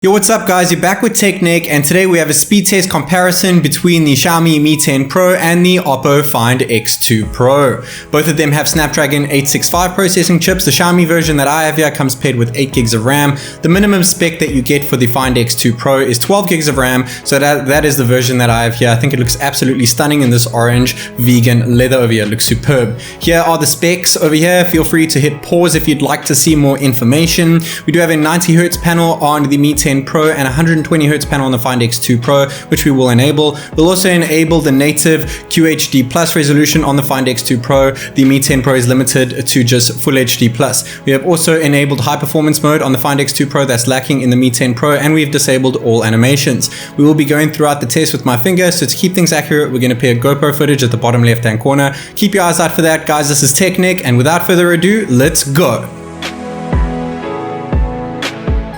Yo, what's up guys, you're back with TechNick, and today we have a speed test comparison between the Xiaomi Mi 10 Pro and the Oppo Find X2 Pro. Both of them have Snapdragon 865 processing chips. The Xiaomi version that I have here comes paired with 8 gigs of RAM. The minimum spec that you get for the Find X2 Pro is 12 gigs of RAM, so that is the version that I have here. I think it looks absolutely stunning in this orange vegan leather over here. It looks superb. Here are the specs over here. Feel free to hit pause if you'd like to see more information. We do have a 90Hz panel on the Mi 10 Pro and 120Hz panel on the Find X2 Pro, which we will enable. We'll also enable the native QHD Plus resolution on the Find X2 Pro. The Mi 10 Pro is limited to just Full HD Plus. We have also enabled high performance mode on the Find X2 Pro that's lacking in the Mi 10 Pro, and we've disabled all animations. We will be going throughout the test with my finger, so to keep things accurate, we're going to pair GoPro footage at the bottom left hand corner. Keep your eyes out for that, guys. This is TechNick, and without further ado, let's go.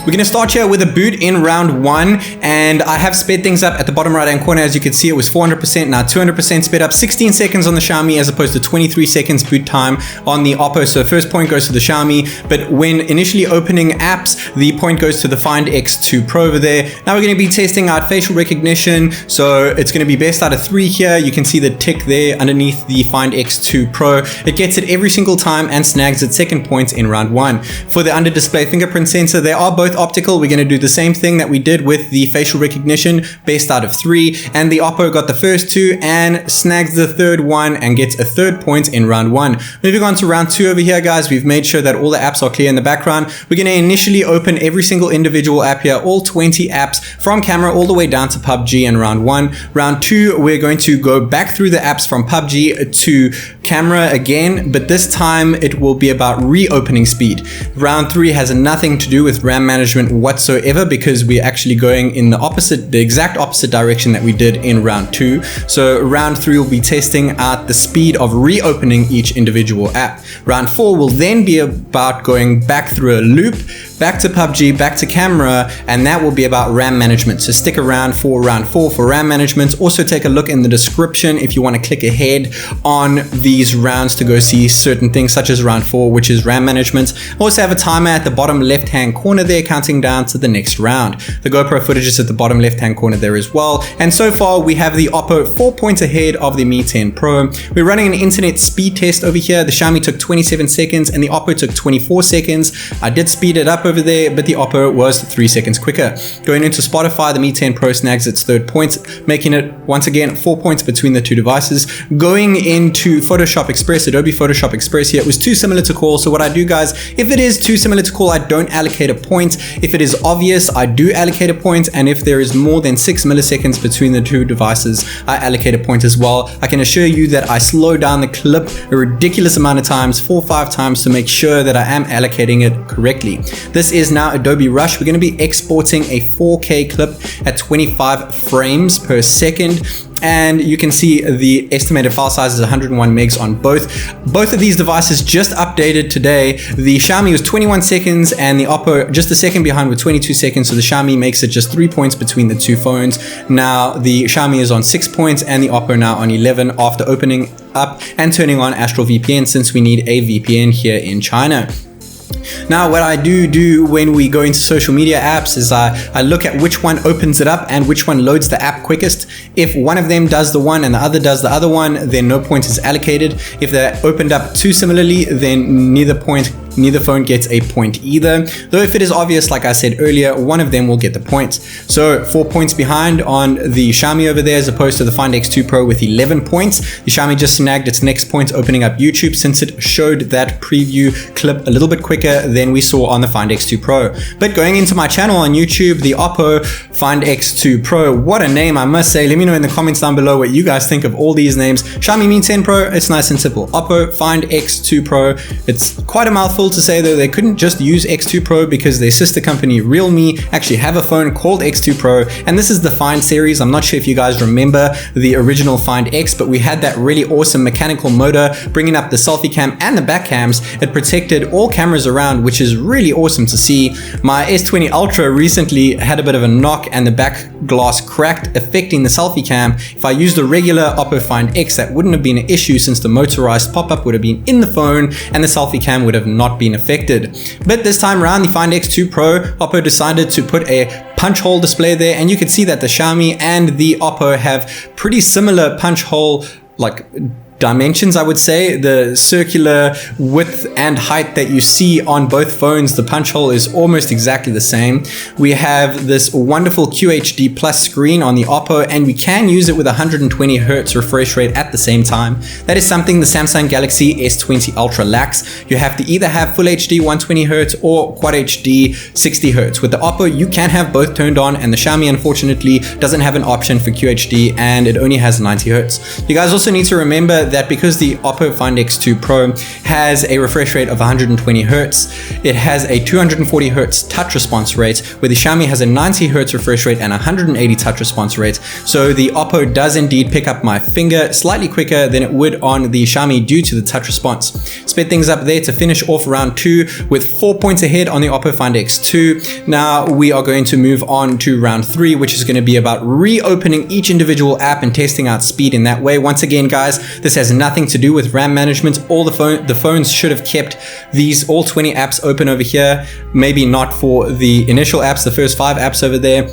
We're going to start here with a boot in round 1, and I have sped things up at the bottom right hand corner. As you can see, it was 400%, now 200% sped up, 16 seconds on the Xiaomi as opposed to 23 seconds boot time on the Oppo. So first point goes to the Xiaomi, but when initially opening apps, the point goes to the Find X2 Pro over there. Now we're going to be testing out facial recognition, so it's going to be best out of 3 here. You can see the tick there underneath the Find X2 Pro. It gets it every single time and snags its second point in round 1. For the under display fingerprint sensor, they are both optical. We're going to do the same thing that we did with the facial recognition, best out of 3, and the Oppo got the first 2 and snags the third one and gets a third point in round 1. Moving on to round 2 over here, guys, we've made sure that all the apps are clear in the background. We're going to initially open every single individual app here, all 20 apps from camera all the way down to PUBG in round 1. Round 2, we're going to go back through the apps from PUBG to camera again, but this time it will be about reopening speed. Round 3 has nothing to do with RAM management whatsoever, because we're actually going in the exact opposite direction that we did in round 2. So round 3 will be testing out the speed of reopening each individual app. Round 4 will then be about going back through a loop, back to PUBG, back to camera, and that will be about RAM management. So stick around for round 4 for RAM management. Also take a look in the description if you want to click ahead on these rounds to go see certain things such as round 4, which is RAM management. Also have a timer at the bottom left hand corner there, counting down to the next round. The GoPro footage is at the bottom left hand corner there as well. And so far we have the Oppo 4 points ahead of the Mi 10 Pro. We're running an internet speed test over here. The Xiaomi took 27 seconds and the Oppo took 24 seconds. I did speed it up over there, but the Oppo was 3 seconds quicker. Going into Spotify, the Mi 10 Pro snags its third point, making it once again 4 points between the two devices. Going into Photoshop Express, Adobe Photoshop Express here, it was too similar to call. So what I do, guys, if it is too similar to call, I don't allocate a point. If it is obvious, I do allocate a point, and if there is more than 6 milliseconds between the two devices, I allocate a point as well. I can assure you that I slow down the clip a ridiculous amount of times, 4 or 5 times, to make sure that I am allocating it correctly. This is now Adobe Rush. We're going to be exporting a 4K clip at 25 frames per second. And you can see the estimated file size is 101 megs on both of these devices. Just updated today. The Xiaomi was 21 seconds and the Oppo just a second behind with 22 seconds. So the Xiaomi makes it just 3 points between the two phones. Now the Xiaomi is on 6 points and the Oppo now on 11 after opening up and turning on Astral VPN, since we need a VPN here in China. Now what I do when we go into social media apps is I look at which one opens it up and which one loads the app quickest. If one of them does the one and the other does the other one, then no point is allocated. If they're opened up too similarly, then neither phone gets a point either. Though if it is obvious, like I said earlier, one of them will get the points. So 4 points behind on the Xiaomi over there as opposed to the Find X2 Pro with 11 points. The Xiaomi just snagged its next point opening up YouTube, since it showed that preview clip a little bit quicker than we saw on the Find X2 Pro. But going into my channel on YouTube, the Oppo Find X2 Pro, what a name, I must say. Let me know in the comments down below what you guys think of all these names. Xiaomi Mi 10 Pro, it's nice and simple. Oppo Find X2 Pro, it's quite a mouthful to say, though. They couldn't just use X2 Pro because their sister company Realme actually have a phone called X2 Pro, and this is the Find series. I'm not sure if you guys remember the original Find X, but we had that really awesome mechanical motor bringing up the selfie cam and the back cams. It protected all cameras around round, which is really awesome to see. My S20 Ultra recently had a bit of a knock and the back glass cracked, affecting the selfie cam. If I used the regular Oppo Find X, that wouldn't have been an issue since the motorized pop-up would have been in the phone and the selfie cam would have not been affected. But this time around, the Find X2 Pro, Oppo decided to put a punch hole display there, and you can see that the Xiaomi and the Oppo have pretty similar punch hole like dimensions, I would say. The circular width and height that you see on both phones, the punch hole is almost exactly the same. We have this wonderful QHD plus screen on the Oppo, and we can use it with 120 Hz refresh rate at the same time. That is something the Samsung Galaxy S20 Ultra lacks. You have to either have Full HD 120 Hz or Quad HD 60 Hz. With the Oppo, you can have both turned on, and the Xiaomi unfortunately doesn't have an option for QHD and it only has 90 Hz. You guys also need to remember that because the Oppo Find X2 Pro has a refresh rate of 120 Hz, it has a 240 Hz touch response rate, where the Xiaomi has a 90 Hz refresh rate and 180 touch response rate. So the Oppo does indeed pick up my finger slightly quicker than it would on the Xiaomi due to the touch response. Sped things up there to finish off round 2 with 4 points ahead on the Oppo Find X2. Now we are going to move on to round 3, which is going to be about reopening each individual app and testing out speed in that way. Once again, guys, this has nothing to do with RAM management. All the phones should have kept these all 20 apps open over here. Maybe not for the initial apps, the first 5 apps over there.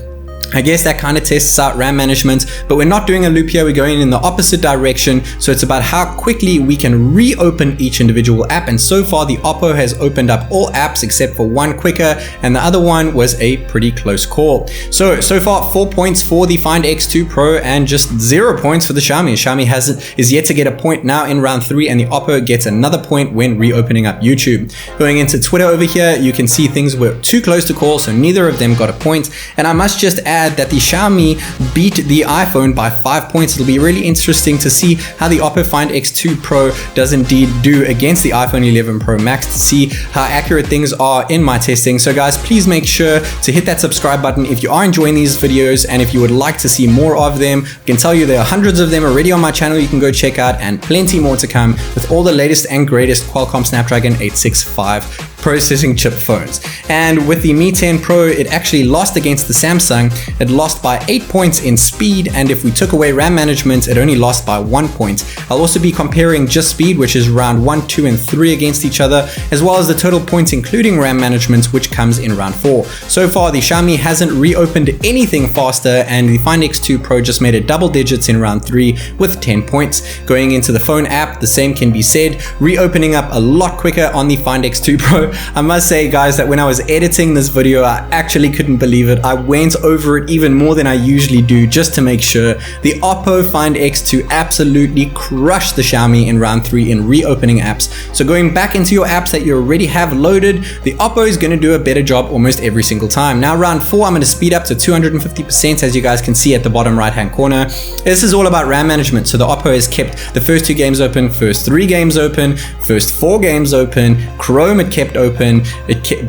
I guess that kind of tests out RAM management, but we're not doing a loop here. We're going in the opposite direction. So it's about how quickly we can reopen each individual app. And so far the Oppo has opened up all apps except for one quicker, and the other one was a pretty close call. So far 4 points for the Find X2 Pro and just 0 points for the Xiaomi. Xiaomi is yet to get a point now in round 3, and the Oppo gets another point when reopening up YouTube. Going into Twitter over here, you can see things were too close to call, so neither of them got a point. And I must just add that the Xiaomi beat the iPhone by 5 points. It'll be really interesting to see how the Oppo Find X2 Pro does indeed do against the iPhone 11 Pro Max, to see how accurate things are in my testing. So guys, please make sure to hit that subscribe button if you are enjoying these videos, and if you would like to see more of them. I can tell you there are hundreds of them already on my channel you can go check out, and plenty more to come with all the latest and greatest Qualcomm Snapdragon 865 processing chip phones. And with the Mi 10 Pro, it actually lost against the Samsung. It lost by 8 points in speed, and if we took away RAM management, it only lost by 1 point. I'll also be comparing just speed, which is round 1, 2, and 3 against each other, as well as the total points including RAM management, which comes in round 4. So far, the Xiaomi hasn't reopened anything faster, and the Find X2 Pro just made it double digits in round 3 with 10 points. Going into the phone app, the same can be said, reopening up a lot quicker on the Find X2 Pro. I must say, guys, that when I was editing this video, I actually couldn't believe it. I went over it even more than I usually do just to make sure. The Oppo Find X2 absolutely crushed the Xiaomi in round 3 in reopening apps. So going back into your apps that you already have loaded, the Oppo is going to do a better job almost every single time. Now round 4, I'm going to speed up to 250%, as you guys can see at the bottom right hand corner. This is all about RAM management. So the Oppo has kept the first 2 games open, first 3 games open, first 4 games open, Chrome it kept open,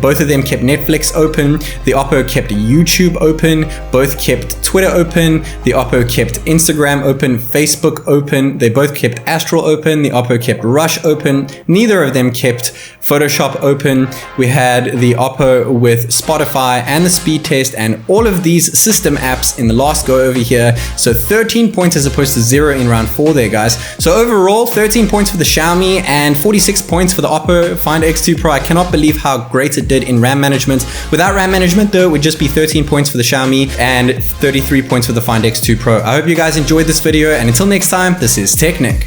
both of them kept Netflix open, the Oppo kept YouTube open, both kept Twitter open, the Oppo kept Instagram open, Facebook open, they both kept Astral open, the Oppo kept Rush open, neither of them kept Photoshop open. We had the Oppo with Spotify and the speed test and all of these system apps in the last go over here. So 13 points as opposed to 0 in round 4 there, guys. So overall, 13 points for the Xiaomi and 46 points for the Oppo Find X2 Pro. I cannot believe how great it did in RAM management. Without RAM management though, it would just be 13 points for the Xiaomi and 33 points for the Find X2 Pro. I hope you guys enjoyed this video, and until next time, this is TechNick.